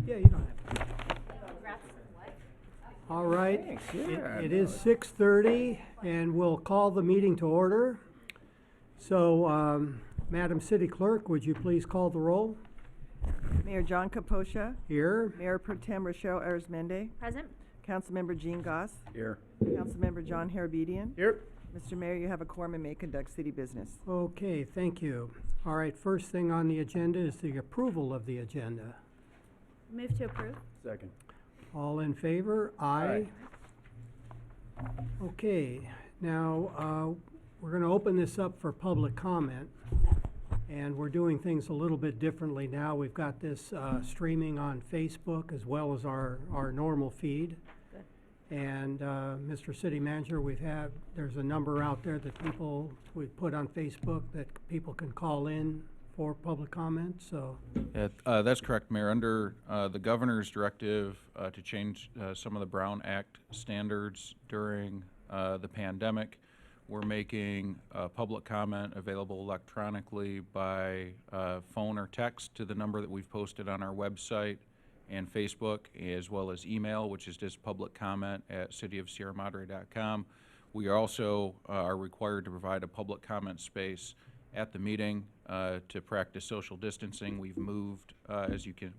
Yeah, you don't have to. All right, Thanks, yeah, it no, is 6:30, and we'll call the meeting to order. So, Madam City Clerk, would you please call the roll? Mayor John Caposcia, Here. Mayor Pro Tem Rochelle Arizmendi, Present. Councilmember Jean Goss, Here. Councilmember John Harabedian. Here. Mr. Mayor, you have a quorum and may conduct city business. Okay, thank you. All right, first thing on the agenda is the approval of the agenda. Move to approve. Second. All in favor? Aye. Okay, now, we're gonna open this up for public comment. And we're doing things a little bit differently now. We've got this, streaming on Facebook as well as our normal feed. Good. And, Mr. City Manager, there's a number out there that we've put on Facebook that people can call in for public comment, so. That's correct, Mayor. Under the governor's directive to change some of the Brown Act standards during the pandemic, we're making public comment available electronically by phone or text to the number that we've posted on our website and Facebook, as well as email, which is just public comment at cityofsierramadre.com. We also are required to provide a public comment space at the meeting to practice social distancing. We've moved, as you can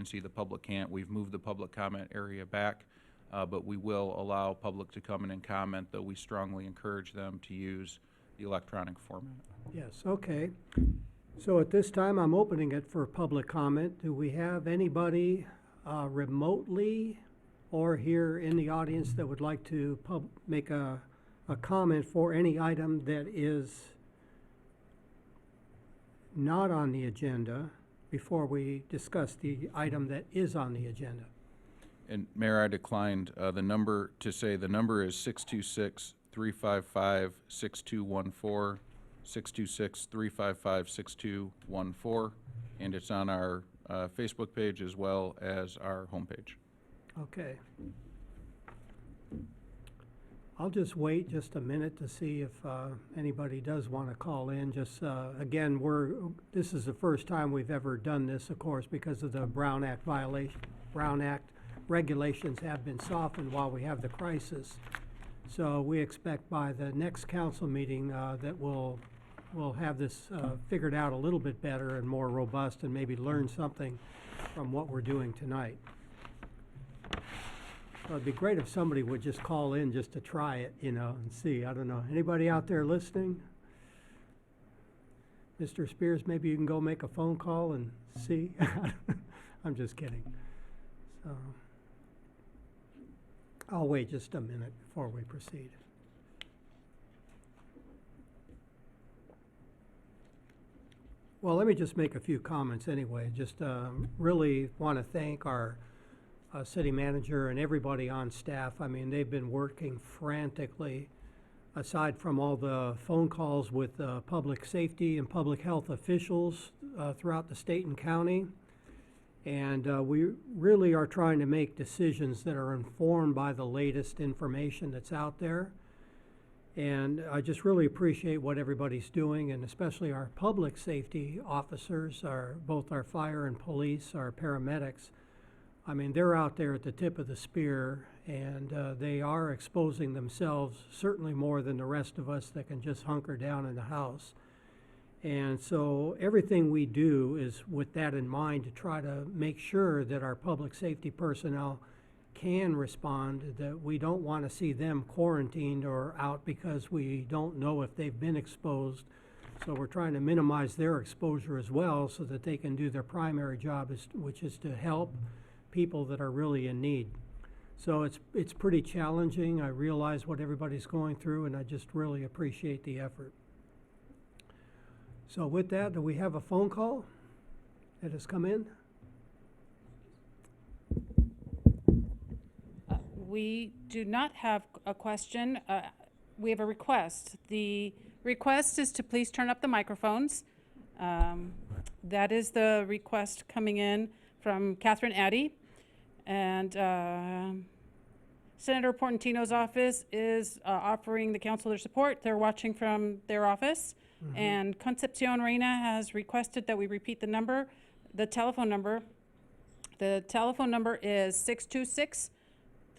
see, the public can't. We've moved the public comment area back, but we will allow public to come in and comment, though we strongly encourage them to use the electronic format. Yes, okay. So at this time, I'm opening it for public comment. Do we have anybody remotely or here in the audience that would like to make a comment for any item that is not on the agenda before we discuss the item that is on the agenda? And Mayor, I declined the number is 626-355-6214, 626-355-6214, and it's on our Facebook page as well as our homepage. Okay. I'll just wait just a minute to see if anybody does want to call in. Just, again, this is the first time we've ever done this, of course, because of the Brown Act violation. Brown Act regulations have been softened while we have the crisis. So we expect by the next council meeting that we'll have this figured out a little bit better and more robust and maybe learn something from what we're doing tonight. So it'd be great if somebody would just call in just to try it, and see. I don't know. Anybody out there listening? Mr. Spears, maybe you can go make a phone call and see. I'm just kidding. So I'll wait just a minute before we proceed. Well, let me just make a few comments anyway. Just really want to thank our city manager and everybody on staff. I mean, they've been working frantically, aside from all the phone calls with public safety and public health officials throughout the state and county. And we really are trying to make decisions that are informed by the latest information that's out there. And I just really appreciate what everybody's doing, and especially our public safety officers, both our fire and police, our paramedics. I mean, they're out there at the tip of the spear, and they are exposing themselves certainly more than the rest of us that can just hunker down in the house. And so everything we do is with that in mind, to try to make sure that our public safety personnel can respond, that we don't want to see them quarantined or out because we don't know if they've been exposed. So we're trying to minimize their exposure as well so that they can do their primary job, which is to help people that are really in need. So it's pretty challenging. I realize what everybody's going through, and I just really appreciate the effort. So with that, do we have a phone call that has come in? We do not have a question. We have a request. The request is to please turn up the microphones. That is the request coming in from Catherine Addy. And Senator Portantino's office is offering the council their support. They're watching from their office. Mm-hmm. And Concepcion Reina has requested that we repeat the telephone number, The telephone number is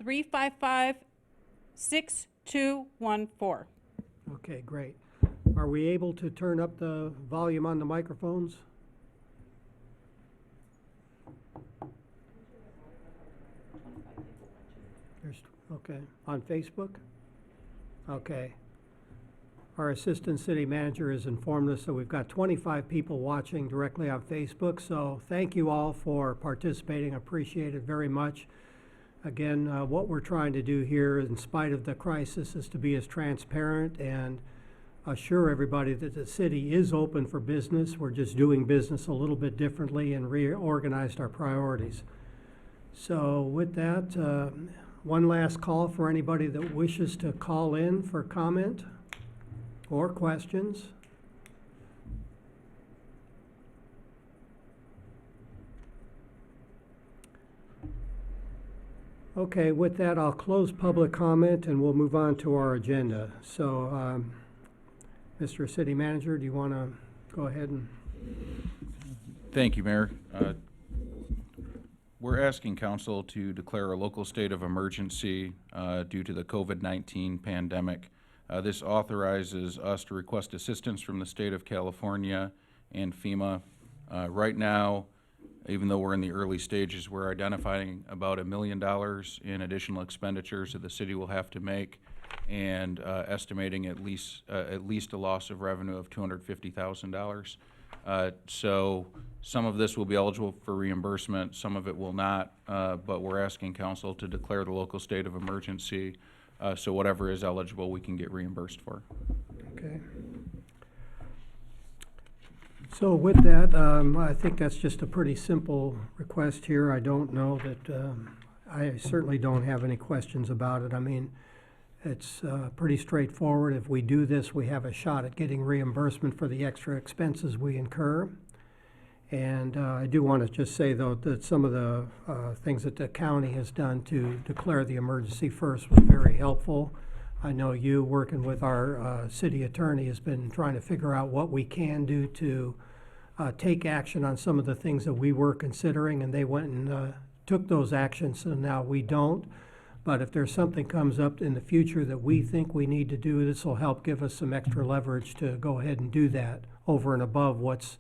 626-355-6214. Okay, great. Are we able to turn up the volume on the microphones? Okay, on Facebook? Okay. Our Assistant City Manager has informed us that we've got 25 people watching directly on Facebook, so thank you all for participating. Appreciate it very much. Again, what we're trying to do here, in spite of the crisis, is to be as transparent and assure everybody that the city is open for business. We're just doing business a little bit differently and reorganized our priorities. So with that, one last call for anybody that wishes to call in for comment or questions. Okay, with that, I'll close public comment and we'll move on to our agenda. So, Mr. City Manager, do you want to go ahead and? Thank you, Mayor. We're asking council to declare a local state of emergency due to the COVID-19 pandemic. This authorizes us to request assistance from the state of California and FEMA. Right now, even though we're in the early stages, we're identifying about $1 million in additional expenditures that the city will have to make, and estimating at least a loss of revenue of $250,000. So some of this will be eligible for reimbursement, some of it will not, but we're asking council to declare the local state of emergency, so whatever is eligible we can get reimbursed for. Okay. So with that, I think that's just a pretty simple request here. I don't know that, I certainly don't have any questions about it. I mean, it's pretty straightforward. If we do this, we have a shot at getting reimbursement for the extra expenses we incur. And I do want to just say, though, that some of the things that the county has done to declare the emergency first was very helpful. I know you, working with our city attorney, has been trying to figure out what we can do to take action on some of the things that we were considering, and they went and took those actions, so now we don't. But if there's something comes up in the future that we think we need to do, this will help give us some extra leverage to go ahead and do that over and above what's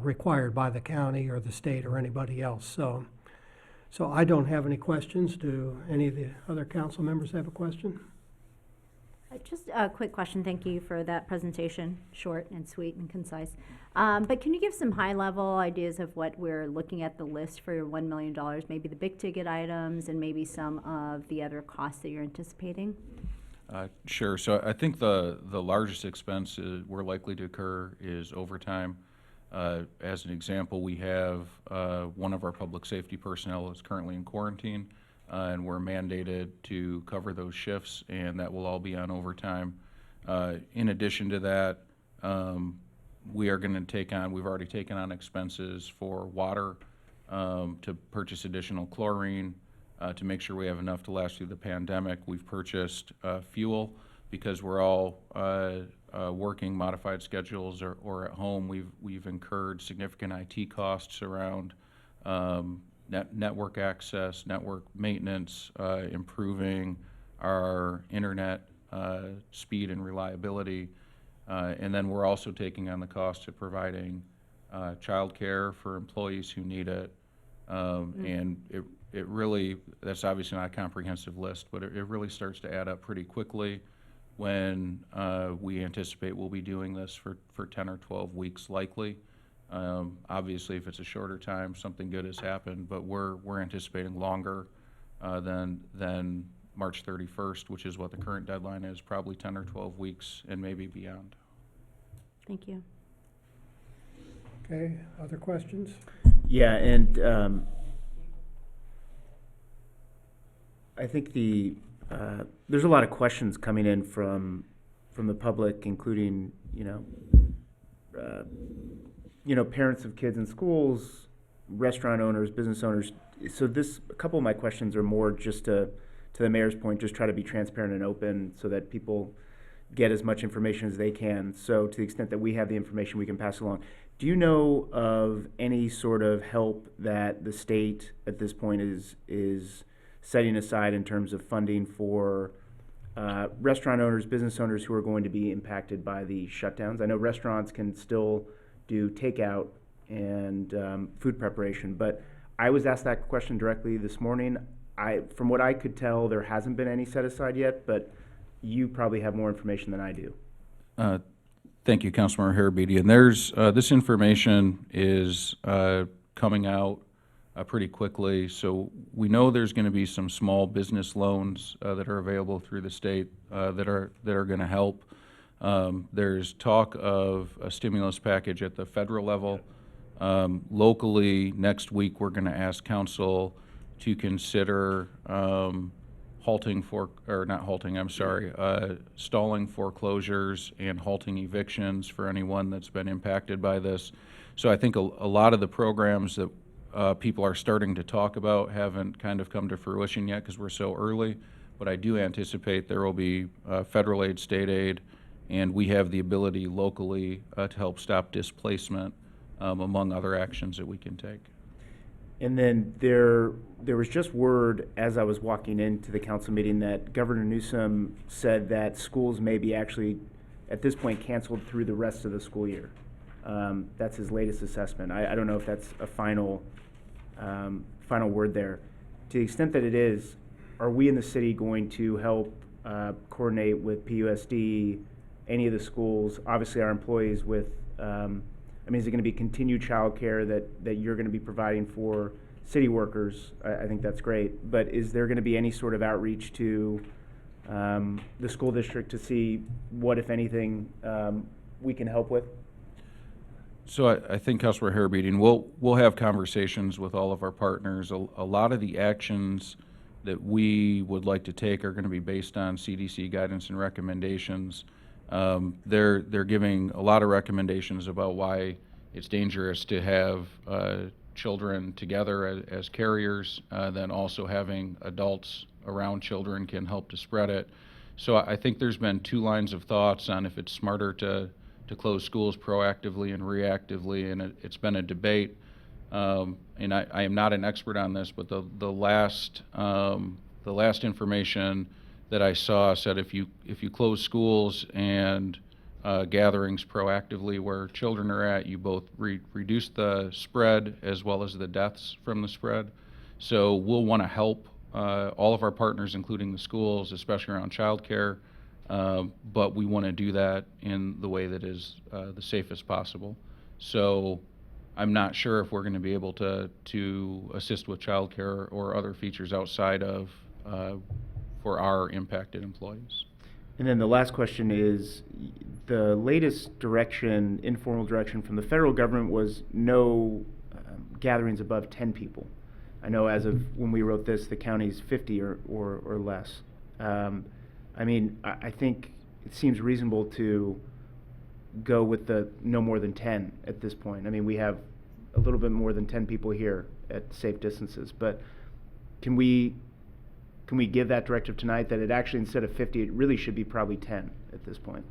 required by the county or the state or anybody else. So I don't have any questions. Do any of the other council members have a question? Just a quick question. Thank you for that presentation, short and sweet and concise. But can you give some high-level ideas of what we're looking at the list for your $1 million, maybe the big-ticket items and maybe some of the other costs that you're anticipating? Sure. So I think the largest expense we're likely to incur is overtime. As an example, we have one of our public safety personnel is currently in quarantine, and we're mandated to cover those shifts, and that will all be on overtime. In addition to that, we are going to we've already taken on expenses for water, to purchase additional chlorine, to make sure we have enough to last through the pandemic. We've purchased fuel because we're all working modified schedules or at home. We've incurred significant IT costs around network access, network maintenance, improving our internet speed and reliability. And then we're also taking on the cost of providing childcare for employees who need it. And it really, that's obviously not a comprehensive list, but it really starts to add up pretty quickly when we anticipate we'll be doing this for 10 or 12 weeks likely. Obviously, if it's a shorter time, something good has happened, but we're anticipating longer than March 31st, which is what the current deadline is, probably 10 or 12 weeks and maybe beyond. Thank you. Okay, other questions? Yeah, and I think there's a lot of questions coming in from the public, including parents of kids in schools, restaurant owners, business owners. So a couple of my questions are more just to the mayor's point, just try to be transparent and open so that people get as much information as they can. So to the extent that we have the information, we can pass along. Do you know of any sort of help that the state at this point is setting aside in terms of funding for restaurant owners, business owners who are going to be impacted by the shutdowns? I know restaurants can still do takeout and food preparation, but I was asked that question directly this morning. From what I could tell, there hasn't been any set aside yet, but you probably have more information than I do. Thank you, Councilmember Harabedian. There's, this information is coming out pretty quickly. So we know there's going to be some small business loans that are available through the state that are going to help. There's talk of a stimulus package at the federal level. Locally, next week, we're going to ask council to consider stalling foreclosures and halting evictions for anyone that's been impacted by this. So I think a lot of the programs that people are starting to talk about haven't kind of come to fruition yet because we're so early, but I do anticipate there will be federal aid, state aid, and we have the ability locally to help stop displacement, among other actions that we can take. And then there was just word as I was walking into the council meeting that Governor Newsom said that schools may be actually, at this point, canceled through the rest of the school year. That's his latest assessment. I don't know if that's a final word there. To the extent that it is, are we in the city going to help coordinate with PUSD, any of the schools, obviously our employees with, is it going to be continued childcare that you're going to be providing for city workers? I think that's great. But is there going to be any sort of outreach to the school district to see what, if anything, we can help with? So I think, Councilor Harabedian, we'll have conversations with all of our partners. A lot of the actions that we would like to take are going to be based on CDC guidance and recommendations. They're giving a lot of recommendations about why it's dangerous to have children together as carriers, then also having adults around children can help to spread it. So I think there's been two lines of thoughts on if it's smarter to close schools proactively and reactively, and it's been a debate. And I am not an expert on this, but the last information that I saw said if you close schools and gatherings proactively where children are at, you both reduce the spread as well as the deaths from the spread. So we'll want to help all of our partners, including the schools, especially around childcare, but we want to do that in the way that is the safest possible. So I'm not sure if we're going to be able to assist with childcare or other features outside of for our impacted employees. And then the last question is, the latest direction, informal direction from the federal government was no gatherings above 10 people. I know as of when we wrote this, the county's 50 or less. I think it seems reasonable to go with the no more than 10 at this point. We have a little bit more than 10 people here at safe distances, but can we give that directive tonight that it actually, instead of 50, it really should be probably 10 at this point?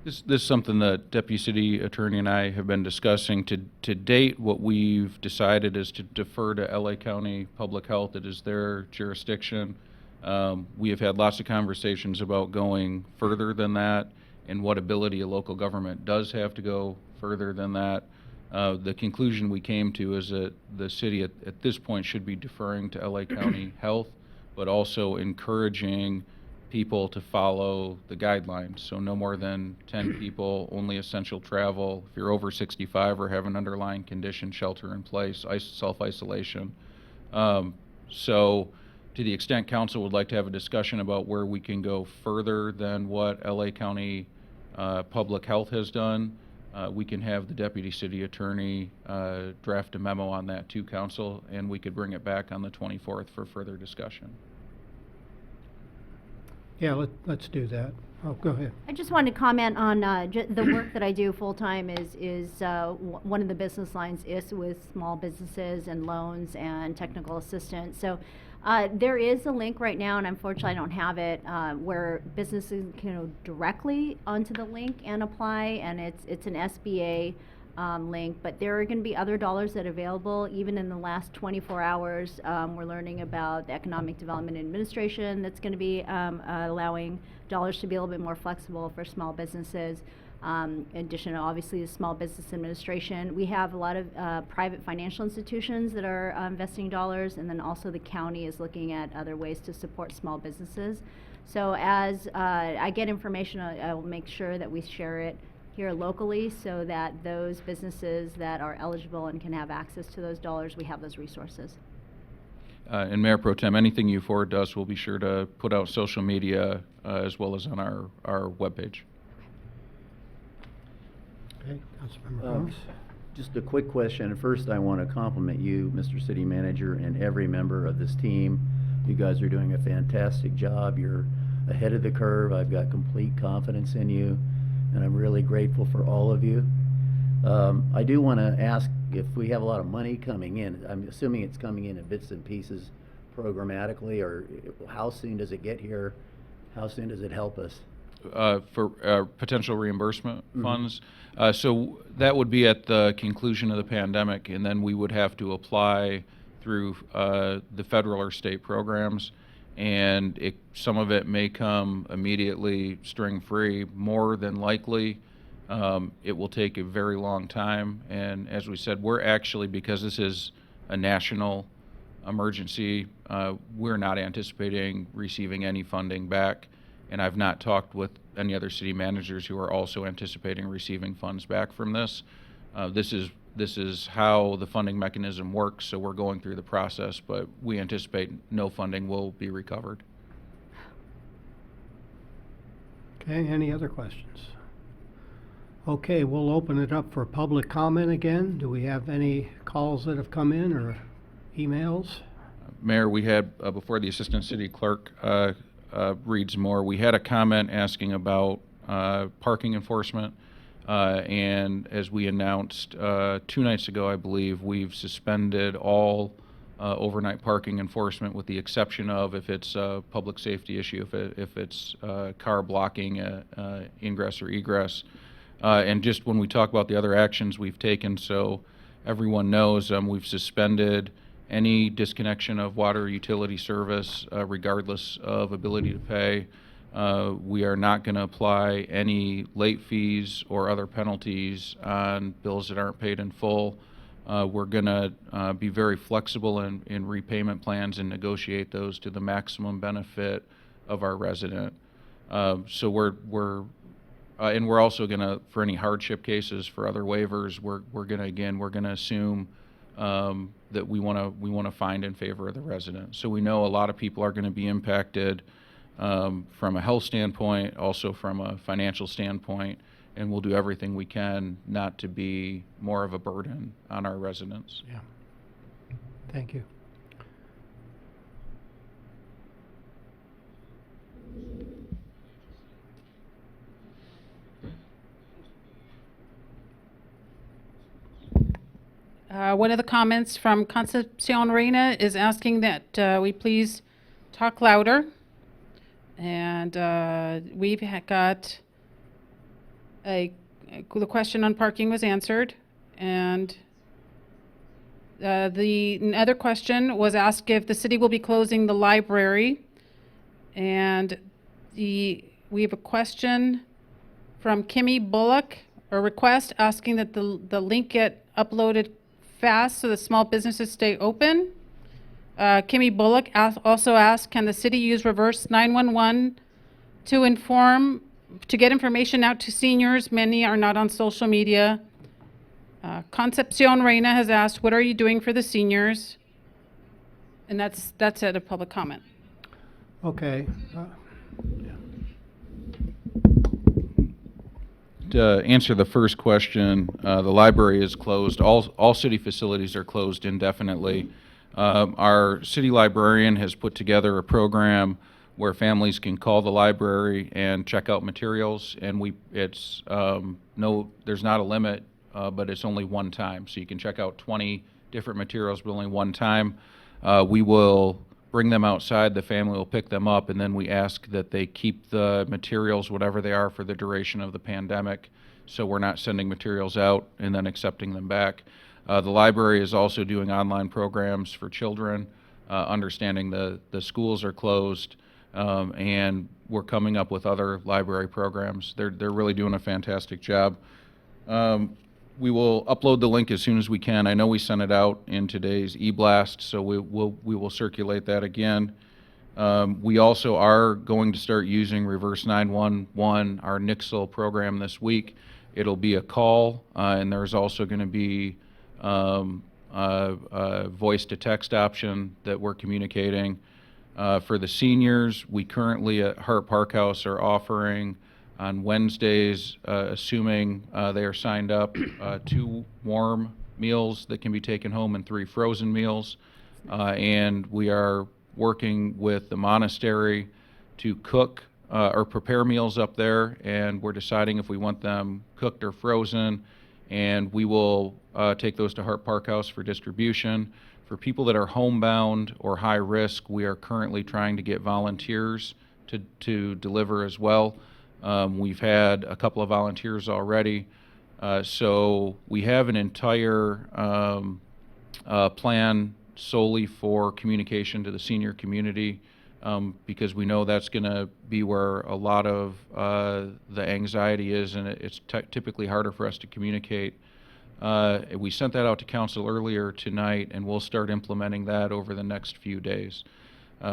This is something that Deputy City Attorney and I have been discussing. To date, what we've decided is to defer to LA County Public Health. It is their jurisdiction. We have had lots of conversations about going further than that and what ability a local government does have to go further than that. The conclusion we came to is that the city at this point should be deferring to LA County Health, but also encouraging people to follow the guidelines. So no more than 10 people, only essential travel. If you're over 65 or have an underlying condition, shelter in place, self-isolation. So to the extent council would like to have a discussion about where we can go further than what LA County Public Health has done, we can have the Deputy City Attorney draft a memo on that to council, and we could bring it back on the 24th for further discussion. Yeah, let's do that. Oh, go ahead. I just wanted to comment on the work that I do full-time is one of the business lines is with small businesses and loans and technical assistance. So There is a link right now, and unfortunately I don't have it, where businesses can go directly onto the link and apply, and it's an SBA link, but there are going to be other dollars that are available. Even in the last 24 hours, we're learning about the Economic Development Administration that's going to be allowing dollars to be a little bit more flexible for small businesses. In addition to obviously the Small Business Administration, we have a lot of private financial institutions that are investing dollars, and then also the county is looking at other ways to support small businesses. So as I get information, I will make sure that we share it here locally so that those businesses that are eligible and can have access to those dollars, we have those resources. And Mayor Pro Tem, anything you forward to us, we'll be sure to put out social media as well as on our webpage. Okay, Councilmember Thomas? Just a quick question. First, I want to compliment you, Mr. City Manager, and every member of this team. You guys are doing a fantastic job. You're ahead of the curve. I've got complete confidence in you, and I'm really grateful for all of you. I do want to ask if we have a lot of money coming in. I'm assuming it's coming in bits and pieces programmatically, or how soon does it get here? How soon does it help us? For potential reimbursement funds. So that would be at the conclusion of the pandemic, and then we would have to apply through the federal or state programs, and some of it may come immediately string-free. More than likely, it will take a very long time, and as we said, we're actually, because this is a national emergency, we're not anticipating receiving any funding back. And I've not talked with any other city managers who are also anticipating receiving funds back from this. This is how the funding mechanism works, so we're going through the process, but we anticipate no funding will be recovered. Okay, any other questions? Okay, we'll open it up for public comment again. Do we have any calls that have come in or emails? Mayor, we had, before the Assistant City Clerk reads more, we had a comment asking about parking enforcement, and as we announced 2 nights ago, I believe, we've suspended all overnight parking enforcement with the exception of if it's a public safety issue, if it's car blocking ingress or egress. And just when we talk about the other actions we've taken, so everyone knows, we've suspended any disconnection of water utility service, regardless of ability to pay. We are not going to apply any late fees or other penalties on bills that aren't paid in full. We're going to be very flexible in repayment plans and negotiate those to the maximum benefit of our resident. So and we're also going to, for any hardship cases, for other waivers, we're going to assume that we want to find in favor of the resident. So we know a lot of people are going to be impacted from a health standpoint, also from a financial standpoint, and we'll do everything we can not to be more of a burden on our residents. Yeah. Thank you. One of the comments from Concepcion Reina is asking that we please talk louder. And we've got the question on parking was answered. And the other question was asked if the city will be closing the library. And we have a question from Kimmy Bullock, a request asking that the link get uploaded fast so that small businesses stay open. Kimmy Bullock also asked, can the city use reverse 911 to get information out to seniors? Many are not on social media. Concepcion Reina has asked, what are you doing for the seniors? And that's it, a public comment. Okay. To answer the first question, the library is closed. All city facilities are closed indefinitely. Our city librarian has put together a program where families can call the library and check out materials, and there's not a limit, but it's only one time. So you can check out 20 different materials, but only one time. We will bring them outside, the family will pick them up, and then we ask that they keep the materials, whatever they are, for the duration of the pandemic, so we're not sending materials out and then accepting them back. The library is also doing online programs for children, understanding the schools are closed, and we're coming up with other library programs. They're really doing a fantastic job. We will upload the link as soon as we can. I know we sent it out in today's e-blast, so we will circulate that again. We also are going to start using Reverse 911, our Nixle program, this week. It'll be a call, and there's also going to be a voice-to-text option that we're communicating. For the seniors, we currently at Hart Park House are offering on Wednesdays, assuming they are signed up, 2 warm meals that can be taken home and 3 frozen meals. And we are working with the monastery to cook or prepare meals up there, and we're deciding if we want them cooked or frozen, and we will take those to Hart Park House for distribution. For people that are homebound or high risk, we are currently trying to get volunteers to deliver as well. We've had a couple of volunteers already. So we have an entire plan solely for communication to the senior community, because we know that's going to be where a lot of the anxiety is, and it's typically harder for us to communicate. We sent that out to council earlier tonight, and we'll start implementing that over the next few days.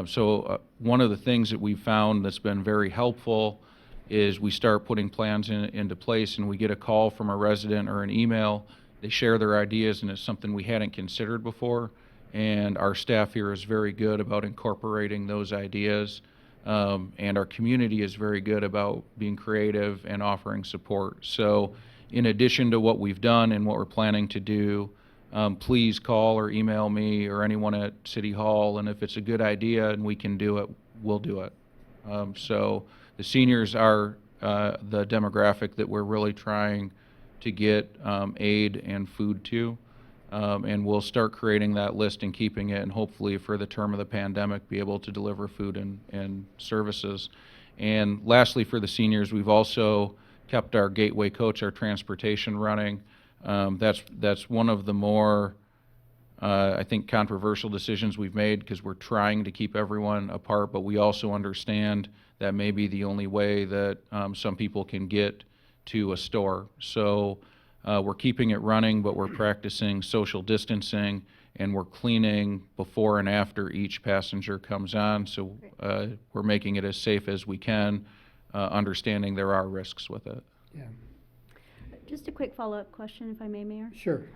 So one of the things that we've found that's been very helpful is we start putting plans into place, and we get a call from a resident or an email. They share their ideas, and it's something we hadn't considered before. And our staff here is very good about incorporating those ideas. And our community is very good about being creative and offering support. So in addition to what we've done and what we're planning to do, please call or email me or anyone at City Hall, and if it's a good idea and we can do it, we'll do it. So the seniors are the demographic that we're really trying to get aid and food to. And we'll start creating that list and keeping it, and hopefully for the term of the pandemic be able to deliver food and services. And lastly, for the seniors, we've also kept our Gateway Coach, our transportation, running. That's one of the more, I think, controversial decisions we've made, because we're trying to keep everyone apart, but we also understand that may be the only way that some people can get to a store. So we're keeping it running, but we're practicing social distancing, and we're cleaning before and after each passenger comes on. So we're making it as safe as we can, understanding there are risks with it. Yeah, Just a quick follow-up question, if I may, Mayor. sure.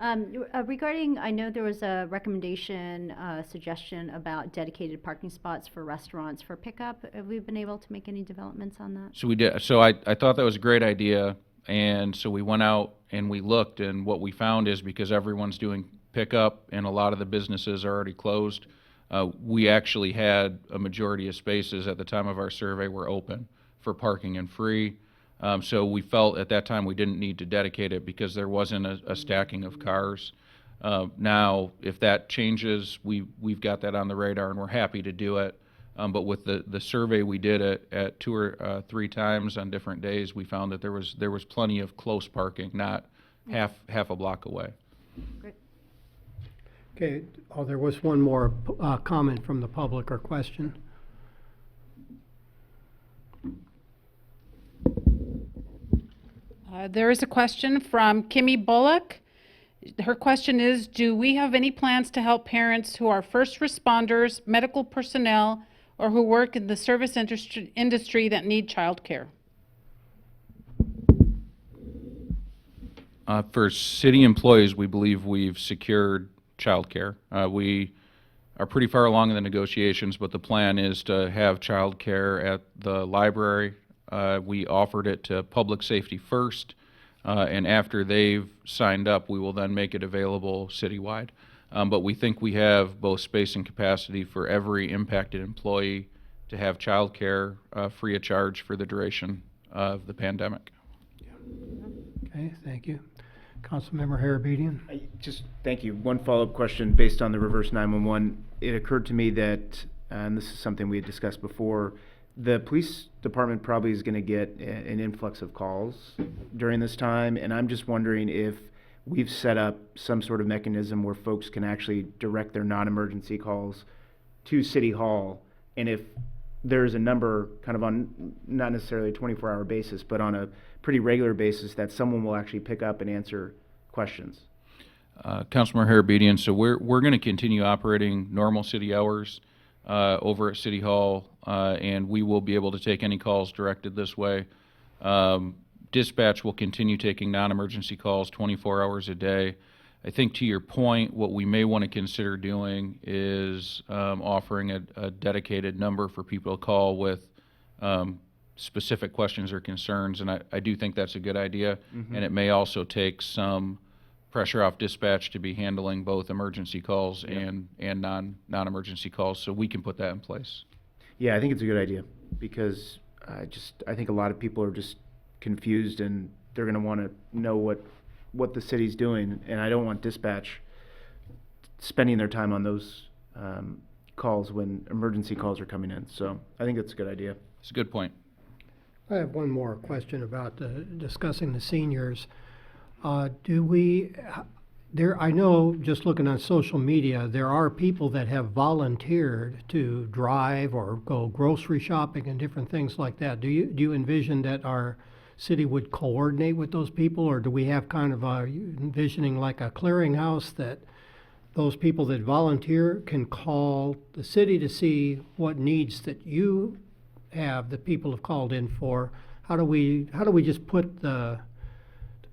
Regarding, I know there was a recommendation, suggestion about dedicated parking spots for restaurants for pickup. Have we been able to make any developments on that? So we did. So I thought that was a great idea, and so we went out and we looked, and what we found is because everyone's doing pickup and a lot of the businesses are already closed, we actually had a majority of spaces at the time of our survey were open for parking and free. So we felt at that time we didn't need to dedicate it because there wasn't a stacking of cars. Now, if that changes, we've got that on the radar, and we're happy to do it. But with the survey we did at 2 or 3 times on different days, we found that there was plenty of close parking, not half a block away. Great. Okay, oh, there was one more comment from the public or question. There is a question from Kimmy Bullock. Her question is, do we have any plans to help parents who are first responders, medical personnel, or who work in the service industry that need childcare? For city employees, we believe we've secured childcare. We are pretty far along in the negotiations, but the plan is to have childcare at the library. We offered it to public safety first, and after they've signed up, we will then make it available citywide. But we think we have both space and capacity for every impacted employee to have childcare free of charge for the duration of the pandemic. Okay, thank you. Councilmember Harabedian? Thank you. One follow-up question based on the reverse 911. It occurred to me that and this is something we had discussed before, the police department probably is going to get an influx of calls during this time, and I'm just wondering if we've set up some sort of mechanism where folks can actually direct their non-emergency calls to City Hall, and if there's a number kind of on not necessarily a 24-hour basis, but on a pretty regular basis that someone will actually pick up and answer questions. Councilmember Harabedian, so we're going to continue operating normal city hours over at City Hall, and we will be able to take any calls directed this way. Dispatch will continue taking non-emergency calls 24 hours a day. I think to your point, what we may want to consider doing is offering a dedicated number for people to call with specific questions or concerns, and I do think that's a good idea. Mm-hmm. And it may also take some pressure off dispatch to be handling both emergency calls and non-emergency calls, so we can put that in place. Yeah, I think it's a good idea because I think a lot of people are just confused and they're going to want to know what the city's doing, and I don't want dispatch spending their time on those calls when emergency calls are coming in. So I think that's a good idea. It's a good point. I have one more question about discussing the seniors. I know, just looking on social media, there are people that have volunteered to drive or go grocery shopping and different things like that. Do you envision that our city would coordinate with those people, or do we have kind of envisioning like a clearinghouse that those people that volunteer can call the city to see what needs that you have that people have called in for? How do we just put the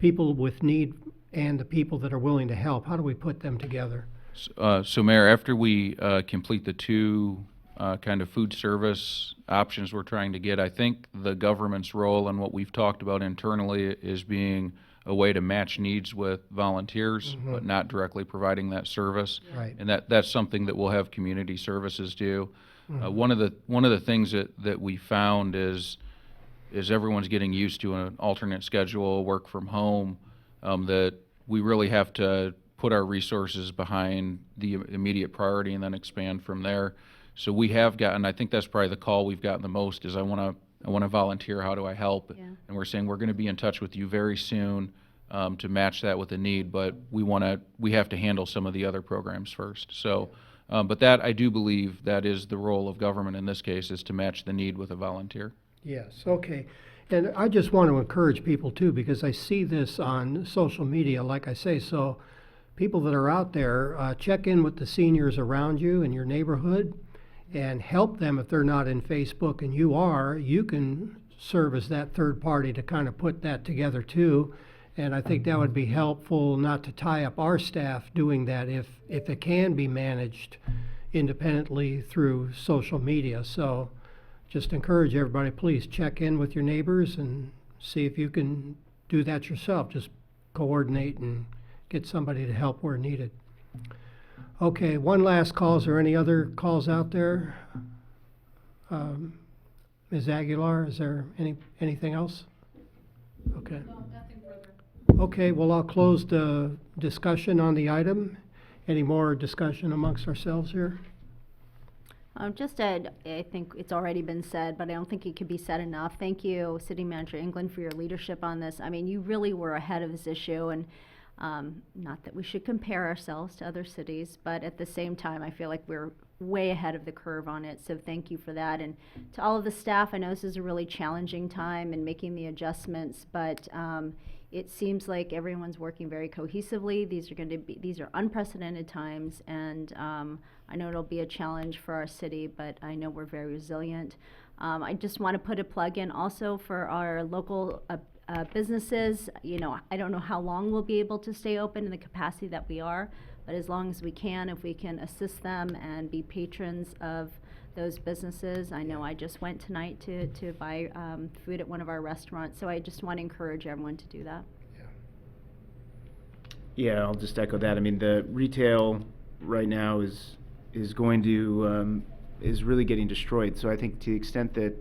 people with need and the people that are willing to help, how do we put them together? So Mayor, after we complete the two kind of food service options we're trying to get, I think the government's role and what we've talked about internally is being a way to match needs with volunteers, but not directly providing that service. Right. And that's something that we'll have community services do. One of the things that we found is everyone's getting used to an alternate schedule, work from home, that we really have to put our resources behind the immediate priority and then expand from there. So we have gotten, I think that's probably the call we've gotten the most, is I want to volunteer, how do I help? Yeah. And we're saying we're going to be in touch with you very soon to match that with the need, but we have to handle some of the other programs first. So, but that, I do believe that is the role of government in this case, is to match the need with a volunteer. Yes, okay. And I just want to encourage people too, because I see this on social media, like I say, so people that are out there, check in with the seniors around you in your neighborhood and help them if they're not in Facebook and you are. You can serve as that third party to kind of put that together too. And I think that would be helpful, not to tie up our staff doing that if it can be managed independently through social media. So just encourage everybody, please check in with your neighbors and see if you can do that yourself. Just coordinate and get somebody to help where needed. Okay, one last call. Is there any other calls out there? Ms. Aguilar, is there anything else? Okay. No, nothing further. Okay, well, I'll close the discussion on the item. Any more discussion amongst ourselves here? I think it's already been said, but I don't think it could be said enough. Thank you, City Manager England, for your leadership on this. I mean, you really were ahead of this issue, and not that we should compare ourselves to other cities, but at the same time, I feel like we're way ahead of the curve on it, so thank you for that. And to all of the staff, I know this is a really challenging time in making the adjustments, but it seems like everyone's working very cohesively. These are unprecedented times, and I know it'll be a challenge for our city, but I know we're very resilient. I just want to put a plug in also for our local businesses. You know, I don't know how long we'll be able to stay open in the capacity that we are, but as long as we can, if we can assist them and be patrons of those businesses. I know I just went tonight to buy food at one of our restaurants, so I just want to encourage everyone to do that. Yeah, I'll just echo that. I mean, the retail right now is going to is really getting destroyed. So I think to the extent that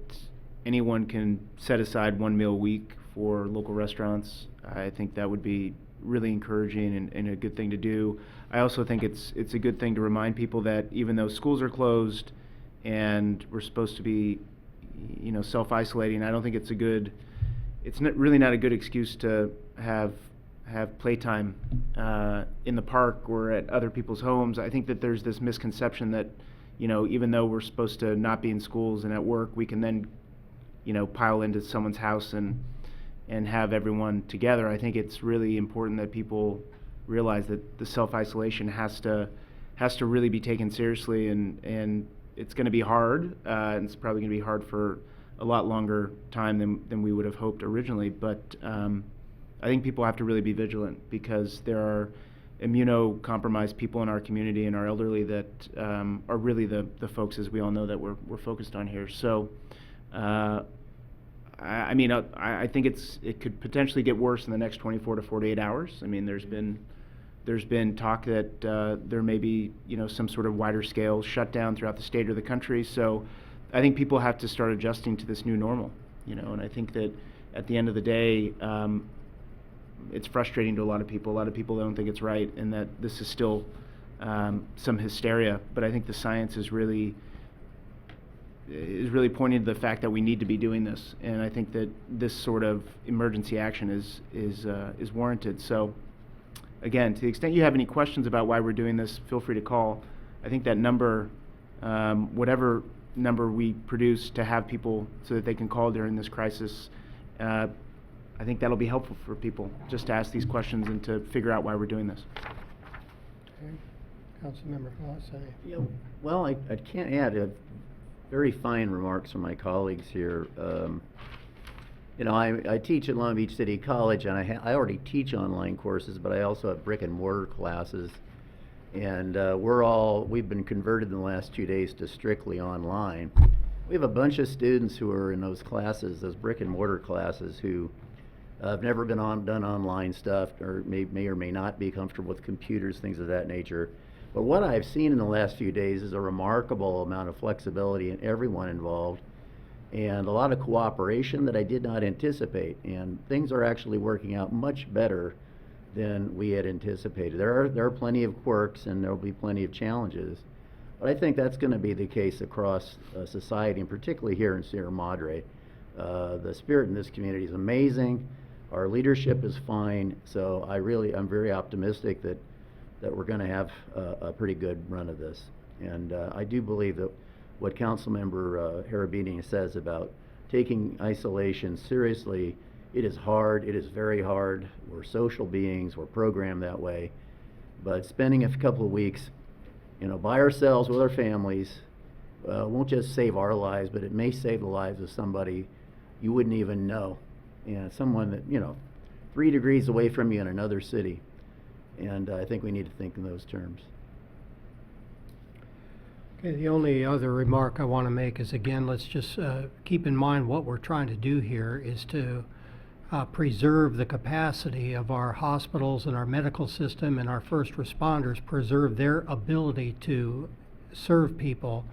anyone can set aside one meal a week for local restaurants, I think that would be really encouraging and a good thing to do. I also think it's a good thing to remind people that even though schools are closed and we're supposed to be, you know, self-isolating. I don't think it's a good, it's not, really not a good excuse to have playtime in the park or at other people's homes. I think that there's this misconception that, you know, even though we're supposed to not be in schools and at work, we can then, you know, pile into someone's house and have everyone together. I think it's really important that people realize that the self-isolation has to really be taken seriously, and it's going to be hard, and it's probably going to be hard for a lot longer time than we would have hoped originally. But I think people have to really be vigilant, because there are immunocompromised people in our community and our elderly that are really the folks, as we all know, that we're focused on here. So I mean, I think it could potentially get worse in the next 24 to 48 hours. I mean, there's been talk that there may be, you know, some sort of wider scale shutdown throughout the state or the country. So I think people have to start adjusting to this new normal, you know, and I think that at the end of the day, it's frustrating to a lot of people. A lot of people don't think it's right, and that this is still some hysteria. But I think the science is really pointing to the fact that we need to be doing this, and I think that this sort of emergency action is warranted. So, again, to the extent you have any questions about why we're doing this, feel free to call. I think that number, whatever number we produce to have people so that they can call during this crisis, I think that'll be helpful for people, just to ask these questions and to figure out why we're doing this. Okay. Councilmember Foss, Yeah, well, I can't add very fine remarks from my colleagues here. You know, I teach at Long Beach City College, and I already teach online courses, but I also have brick and mortar classes. And we've been converted in the last 2 days to strictly online. We have a bunch of students who are in those classes, those brick and mortar classes, who have never done online stuff, or may or may not be comfortable with computers, things of that nature. But what I've seen in the last few days is a remarkable amount of flexibility in everyone involved, and a lot of cooperation that I did not anticipate. And things are actually working out much better than we had anticipated. There are plenty of quirks, and there will be plenty of challenges, but I think that's going to be the case across society, and particularly here in Sierra Madre. The spirit in this community is amazing. Our leadership is fine, so I'm very optimistic that we're going to have a pretty good run of this. And I do believe that what Councilmember Harabedian says about taking isolation seriously, it is hard, it is very hard. We're social beings, we're programmed that way. But spending a couple of weeks, you know, by ourselves with our families, won't just save our lives, but it may save the lives of somebody you wouldn't even know. And someone that, you know, 3 degrees away from you in another city. And I think we need to think in those terms. Okay, the only other remark I want to make is, again, let's just keep in mind what we're trying to do here is to preserve the capacity of our hospitals and our medical system and our first responders, preserve their ability to serve people.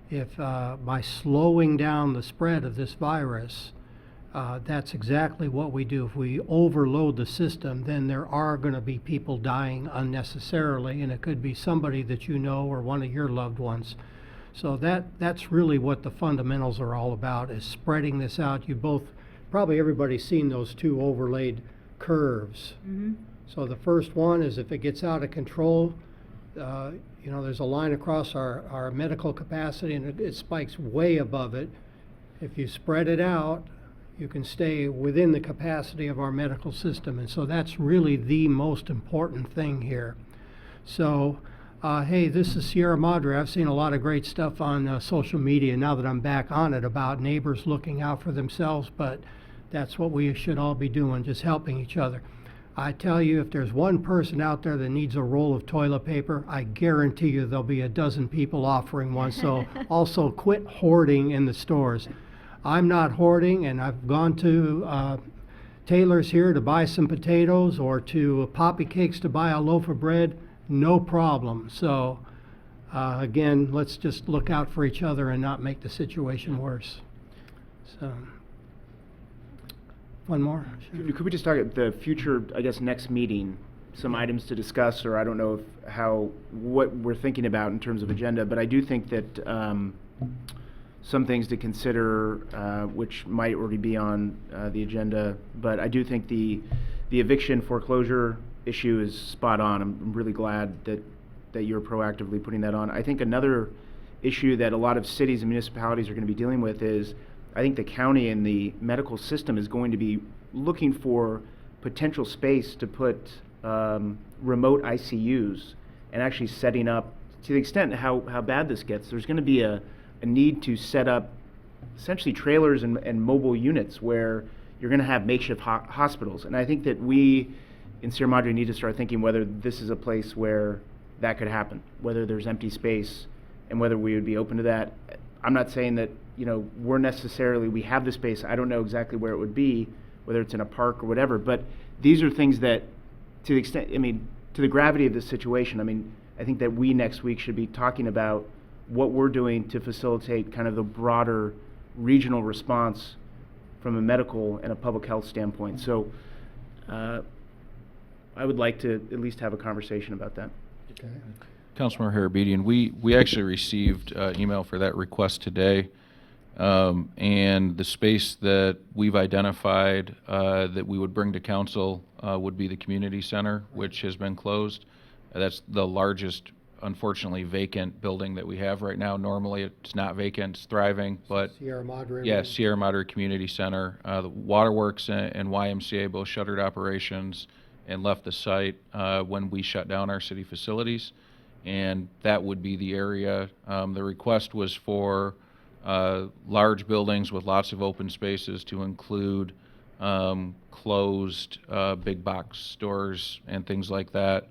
If by slowing down the spread of this virus, that's exactly what we do. If we overload the system, then there are going to be people dying unnecessarily, and it could be somebody that you know or one of your loved ones. So that's really what the fundamentals are all about, is spreading this out. You both, probably everybody's seen those 2 overlaid curves. Mm-hmm. So the first one is if it gets out of control, you know, there's a line across our medical capacity, and it spikes way above it. If you spread it out, you can stay within the capacity of our medical system. And so that's really the most important thing here. So, hey, this is Sierra Madre. I've seen a lot of great stuff on social media now that I'm back on it about neighbors looking out for themselves, but that's what we should all be doing, just helping each other. I tell you, if there's one person out there that needs a roll of toilet paper, I guarantee you there'll be a dozen people offering one. So also quit hoarding in the stores. I'm not hoarding, and I've gone to Taylor's here to buy some potatoes or to Poppy Cakes to buy a loaf of bread, no problem. So again, let's just look out for each other and not make the situation worse. So, one more? Sure. Could we just talk at the future, I guess, next meeting, some items to discuss, or I don't know what we're thinking about in terms of agenda, but I do think that some things to consider, which might already be on the agenda. But I do think the eviction foreclosure issue is spot on. I'm really glad that you're proactively putting that on. I think another issue that a lot of cities and municipalities are going to be dealing with is, I think the county and the medical system is going to be looking for potential space to put remote ICUs, and actually setting up, to the extent how bad this gets, there's going to be a need to set up essentially trailers and mobile units where you're going to have makeshift hospitals. And I think that we in Sierra Madre need to start thinking whether this is a place where that could happen, whether there's empty space, and whether we would be open to that. I'm not saying that, we have the space. I don't know exactly where it would be, whether it's in a park or whatever, but these are things that, to the extent, to the gravity of this situation, I think that we next week should be talking about what we're doing to facilitate kind of the broader regional response from a medical and a public health standpoint. So I would like to at least have a conversation about that. Okay. Councilmember Harabedian, we actually received email for that request today. And the space that we've identified that we would bring to council would be the community center, which has been closed. That's the largest, unfortunately, vacant building that we have right now. Normally, it's not vacant, it's thriving, but Sierra Madre. yeah, Sierra Madre Community Center. The Waterworks and YMCA both shuttered operations and left the site when we shut down our city facilities, and that would be the area. The request was for large buildings with lots of open spaces to include closed big box stores and things like that.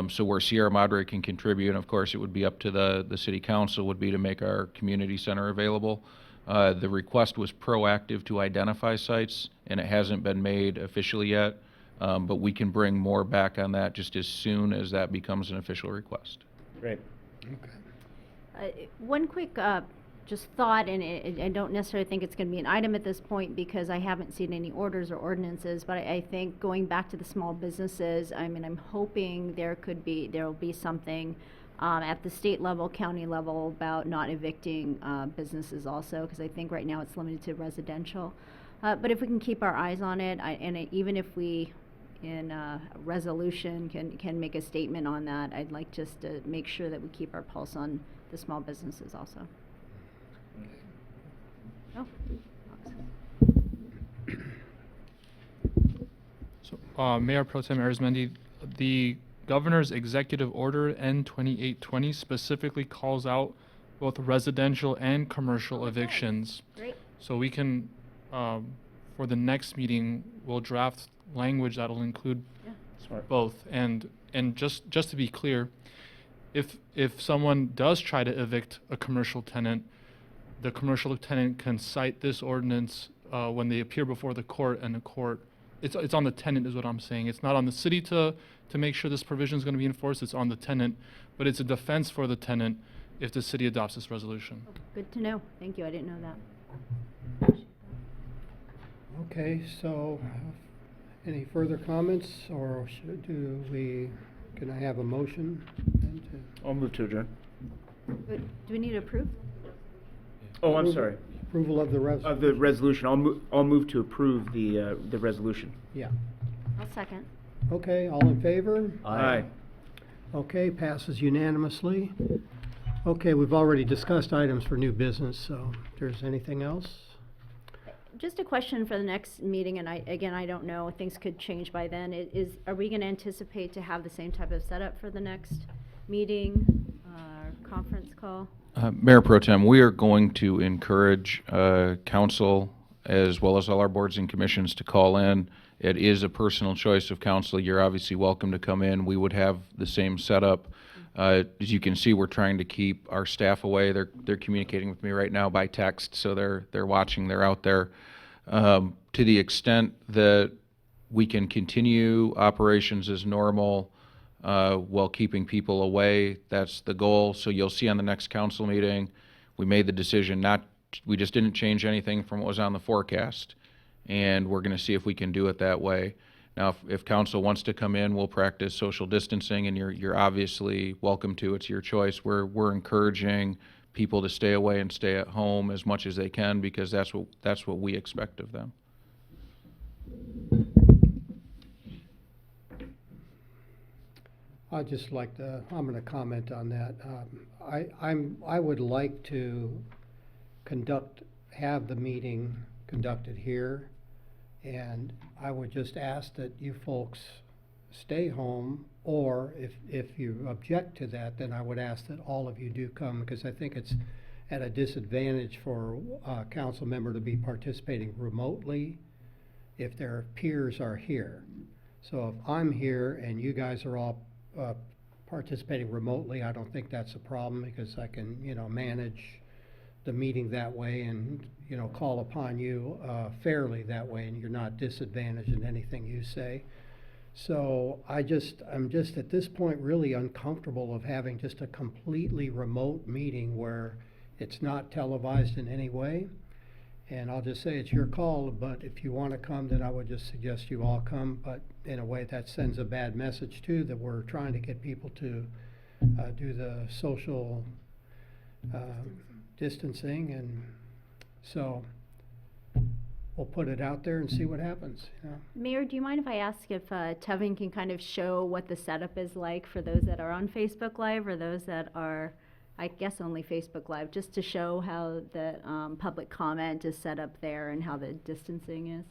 So where Sierra Madre can contribute, and of course it would be up to the city council, would be to make our community center available. The request was proactive to identify sites, and it hasn't been made officially yet, but we can bring more back on that just as soon as that becomes an official request. Great. One quick just thought, and I don't necessarily think it's going to be an item at this point because I haven't seen any orders or ordinances, but I think going back to the small businesses, I'm hoping there will be something at the state level, county level about not evicting businesses also, because I think right now it's limited to residential. But if we can keep our eyes on it, even if we in a resolution can make a statement on that, I'd like just to make sure that we keep our pulse on the small businesses also. Oh. So, Mayor Pro Tem Arizmendi, the governor's executive order N2820 specifically calls out both residential and commercial evictions. Great. So we can, for the next meeting, we'll draft language that'll include Smart. both. And just to be clear, if someone does try to evict a commercial tenant, the commercial tenant can cite this ordinance when they appear before the court, and the court, it's on the tenant is what I'm saying. It's not on the city to make sure this provision is going to be enforced. It's on the tenant, but it's a defense for the tenant if the city adopts this resolution. Good to know. Thank you. I didn't know that. Okay, so any further comments, or can I have a motion? I'll move to adjourn. Do we need to approve? Oh, I'm sorry. Approval of the resolution? Of the resolution, I'll move to approve the resolution. Yeah. I'll second. Okay, all in favor? Aye. Okay, passes unanimously. Okay, we've already discussed items for new business, so if there's anything else? Just a question for the next meeting, and I don't know, things could change by then. Are we going to anticipate to have the same type of setup for the next meeting, conference call? Mayor Pro Tem, we are going to encourage council as well as all our boards and commissions to call in. It is a personal choice of council. You're obviously welcome to come in. We would have the same setup. As you can see, we're trying to keep our staff away. They're communicating with me right now by text, so they're watching. They're out there. To the extent that we can continue operations as normal while keeping people away, that's the goal. So you'll see on the next council meeting, we made the decision we just didn't change anything from what was on the forecast, and we're going to see if we can do it that way. Now, if council wants to come in, we'll practice social distancing, and you're obviously welcome to. It's your choice. We're encouraging people to stay away and stay at home as much as they can, because that's what we expect of them. I'd just like to, I'm gonna comment on that. I would like to have the meeting conducted here, and I would just ask that you folks stay home, or if you object to that, then I would ask that all of you do come, because I think it's at a disadvantage for a council member to be participating remotely if their peers are here. So if I'm here and you guys are all participating remotely, I don't think that's a problem, because I can, manage the meeting that way and, call upon you fairly that way, and you're not disadvantaged in anything you say. So I'm just at this point really uncomfortable of having just a completely remote meeting where it's not televised in any way. And I'll just say it's your call, but if you want to come, then I would just suggest you all come. But in a way, that sends a bad message too, that we're trying to get people to do the social distancing, and so we'll put it out there and see what happens. Mayor, do you mind if I ask if Tevin can kind of show what the setup is like for those that are on Facebook Live or those that are, I guess, only Facebook Live, just to show how the public comment is set up there and how the distancing is?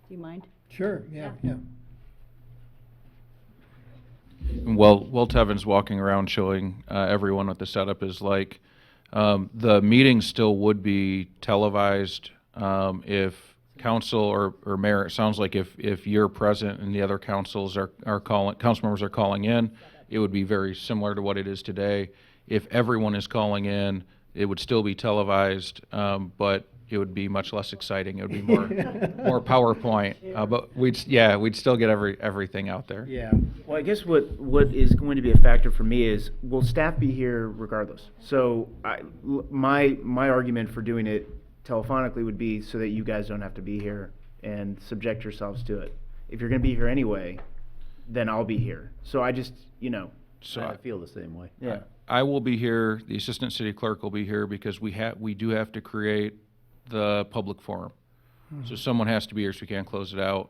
Do you mind? Sure, yeah. And while Tevin's walking around showing everyone what the setup is like, the meeting still would be televised if council or mayor, it sounds like if you're present and the other council members are calling in, it would be very similar to what it is today. If everyone is calling in, it would still be televised, but it would be much less exciting. It would be more PowerPoint, but we'd still get everything out there. Yeah. Well, I guess what is going to be a factor for me is, will staff be here regardless? So my argument for doing it telephonically would be so that you guys don't have to be here and subject yourselves to it. If you're going to be here anyway, then I'll be here. So I just, So I feel the same way. yeah. I will be here. The assistant city clerk will be here, because we do have to create the public forum. So someone has to be here, so we can't close it out.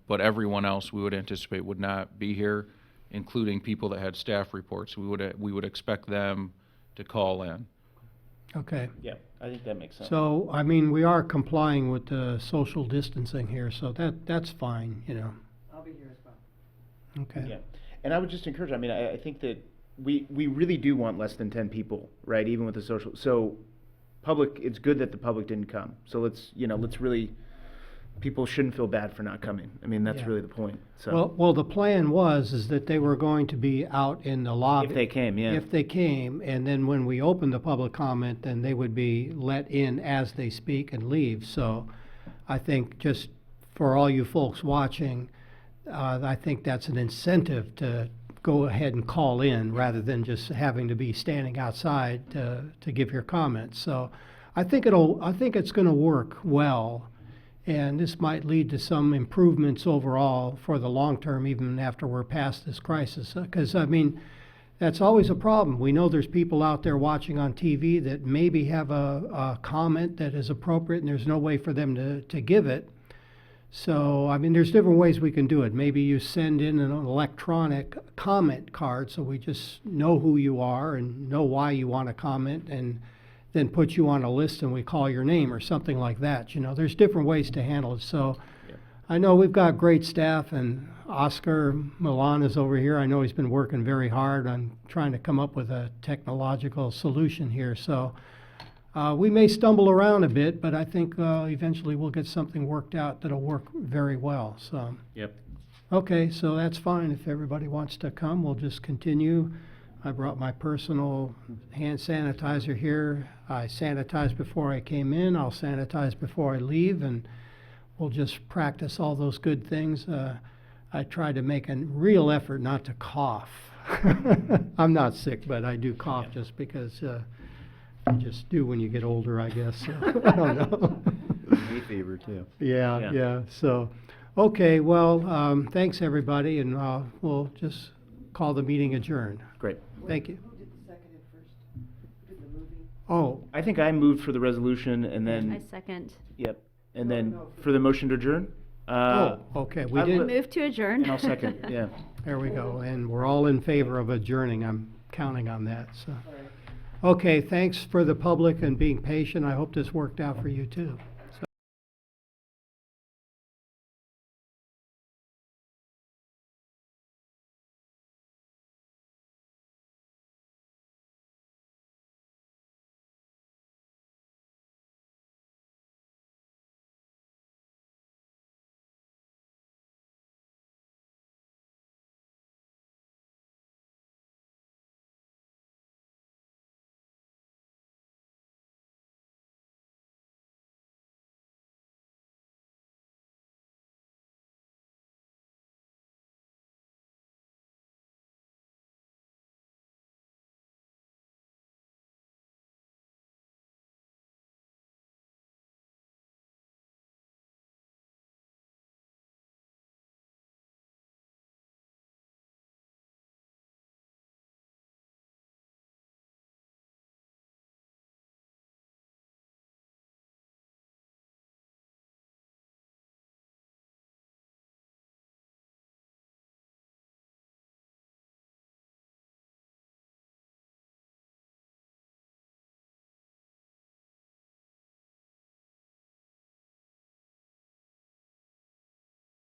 But everyone else we would anticipate would not be here, including people that had staff reports. We would expect them to call in. Okay. Yeah, I think that makes sense. So, we are complying with the social distancing here, so that's fine, I'll be here as well. Okay. Yeah, and I would just encourage, I think that we really do want less than 10 people, right, even with the social, so it's good that the public didn't come. So let's really, people shouldn't feel bad for not coming. That's Yeah. really the point, so. Well, the plan is that they were going to be out in the lobby. If they came, yeah. If they came, and then when we open the public comment, then they would be let in as they speak and leave. So I think just for all you folks watching, I think that's an incentive to go ahead and call in rather than just having to be standing outside to give your comments. So I think it's going to work well, and this might lead to some improvements overall for the long term, even after we're past this crisis. Because that's always a problem. We know there's people out there watching on TV that maybe have a comment that is appropriate, and there's no way for them to give it. So, there's different ways we can do it. Maybe you send in an electronic comment card so we just know who you are and know why you want to comment, and then put you on a list and we call your name or something like that. There's different ways to handle it. So I know we've got great staff, and Oscar Milan is over here. I know he's been working very hard on trying to come up with a technological solution here. So we may stumble around a bit, but I think eventually we'll get something worked out that'll work very well. So, Yep. okay, so that's fine. If everybody wants to come, we'll just continue. I brought my personal hand sanitizer here. I sanitized before I came in. I'll sanitize before I leave, and we'll just practice all those good things. I try to make a real effort not to cough. I'm not sick, but I do cough just because you just do when you get older, I guess. So, I don't know. Hay fever too. Yeah. So, okay, well, thanks, everybody, and we'll just call the meeting adjourned. Great. Thank you. Who did the second first? Who did the movie? Oh, I think I moved for the resolution and I then, second. yep, and then for the motion to adjourn? okay, we I did, would- Move to adjourn. And I'll second, yeah. there we go, and we're all in favor of adjourning, I'm counting on that, so. Okay, thanks for the public and being patient, I hope this worked out for you too.